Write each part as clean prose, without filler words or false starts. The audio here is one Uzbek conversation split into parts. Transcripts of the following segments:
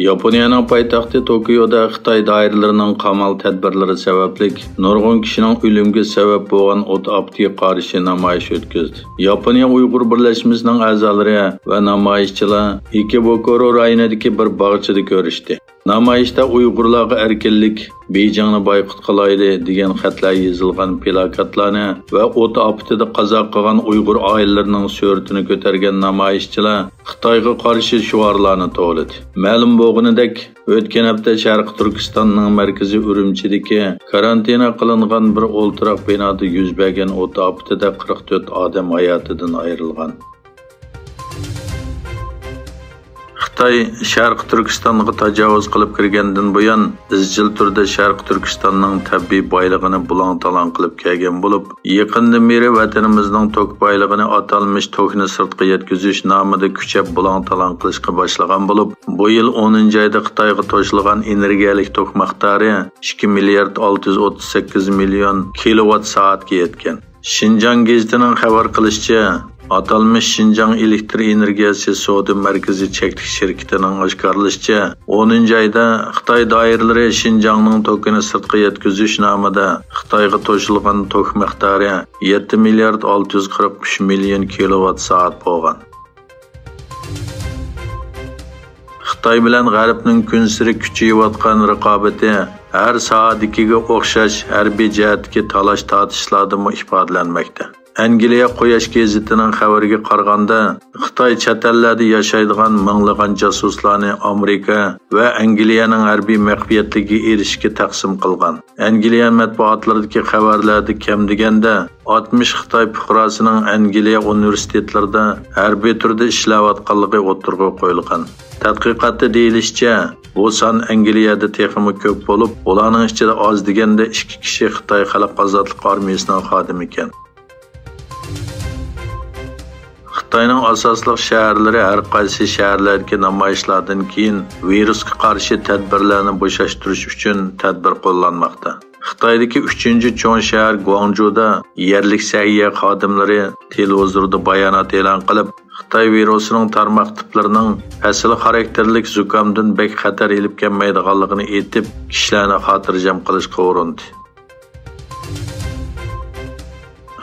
Yaponiyaning poytaxti Tokioda Xitoy doiralarining qamal tadbirlari sababli nurg'un kishining o'limiga sabab bo'lgan o't apatiga qarshi namoyish o'tkazdi. Yaponiya Uyg'ur birlashmasining a'zolari va namoyishchilar Ikebukuro rayonidagi bir bog'chada ko'rishdi. Namoyishda Uyg'urlarga erkinlik, Beijingni boyqut qilaydi degan xatlar yozilgan plakatlarni va o't afatida qazo qilgan Uyg'ur oilalarining suratini ko'targan namoyishchilar Xitoyga qarshi shiorlarni to'ladi. Ma'lum bo'lganidek, o'tgan hafta Sharq Turkistonning markazi Urumchidagi karantina qilingan bir o'ltiroq binoda yuz bergan o't afatida 44 odam hayotidan ayrilgan. Xitoy Sharq Turkistonga tajovuz qilib kirgandan buyon izchil turda Sharq Turkistonning tabiiy boyligini bulang-talang qilib kelgan bo'lib, yaqindan beri vatanimizning tok boyligini atalmış tokni sirtqa yetkazish nomida kuchab bulang-talang qilishga boshlagan bo'lib, bu yil 10-oyda Xitoyga to'shilgan energiyalik tok miqdori 2 milliard 638 million kilowatt soatga yetgan. Xinjiang gazetining xabar qilishicha, atalmış Xinjiang elektr energiyasi savdo markazi cheklik shirkatining oshkorlashicha 10-oyda Xitoy doiralari Xinjiangning tokini sirtqa yetkazish nomida Xitoyga to'shilgan tok miqdori 7 milliard 643 million kilowatt soat bo'lgan. Xitoy bilan G'arbning kun siri kuchayayotgan raqobati har soatiga o'xshash harbiy jihatga talash tortishlarda ifodalanmoqda. Angliya Quyosh gazetining xabariga qaraganda, Xitoy chet ellarda yashaydigan minglagan jasuslarni Amerika va Angliyaning harbiy maxfiyatligiga erishishga taqsim qilgan. Angliya matbuotlaridagi xabarlarda kam deganda 60 Xitoy fuqarosining Angliya universitetlarida harbiy turda ishlayotganligi o'tirg'i qo'yilgan. Tadqiqotda deyilishicha, bu son Angliyada texmi ko'p bo'lib, ularning ichida oz deganda 2 kishi Xitoy xalq ozodlik armiyasining xodimi ekan. Xitoyning asosli shaharlari har qaysi shaharlardagi namoyishlardan keyin virusga qarshi tadbirlarni bo'shashtirish uchun tadbir qo'llanmoqda. Xitoydagi 3-cho'ng shahar Guangzhouda yerlik sayya xodimlari televizorda bayonot e'lon qilib, Xitoy virusining tarmoq tiplarining asl xarakterlik zukamdan bek xatar elib kelmaydiganligini aytib, kishilarni xotirjam qilishga urindi.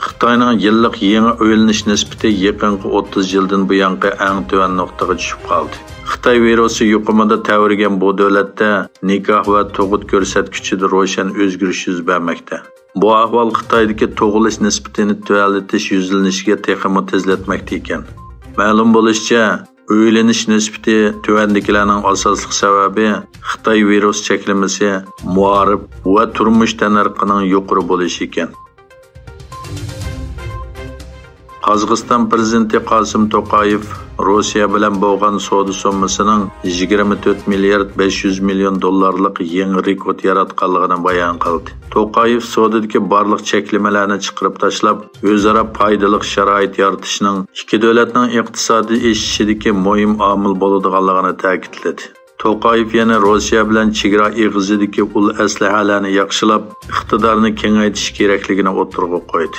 Xitoyning yillik yangi o'ylanish nisbati yaqinqi 30 yildan buyongi eng tuvan nuqtaga tushib qoldi. Xitoy virusi yuqumida tavirgan bu davlatda nikoh va tug'ut ko'rsatkichida ro'shan o'zgarish yuz bermoqda. Bu ahvol Xitoydagi tug'ilish nisbatini tuvalatish yuzlanishiga texmi tezlatmoqda ekan. Ma'lum bo'lishicha, o'ylanish nisbati tuvandikilarning asosli sababi Xitoy virus cheklamasi, muarif va turmush tanarqining yuqori bo'lishi ekan. Qozog'iston prezidenti Qosim To'qayev Rossiya bilan bo'lgan savdo summasining 24 milliard 500 million dollarlik yangi rekord yaratganligini bayon qildi. To'qayev savdodagi barliq cheklamalarni chiqarib tashlab, o'zaro foydali sharoit yaratishning ikki davlatning iqtisodiy o'sishidagi muhim omil bo'ladiganligini ta'kidladi. To'qayev yana Rossiya bilan chegara eg'izidagi ul aslahalarni yaxshilab, iqtidorni kengaytirish kerakligini o'tirg'i qo'ydi.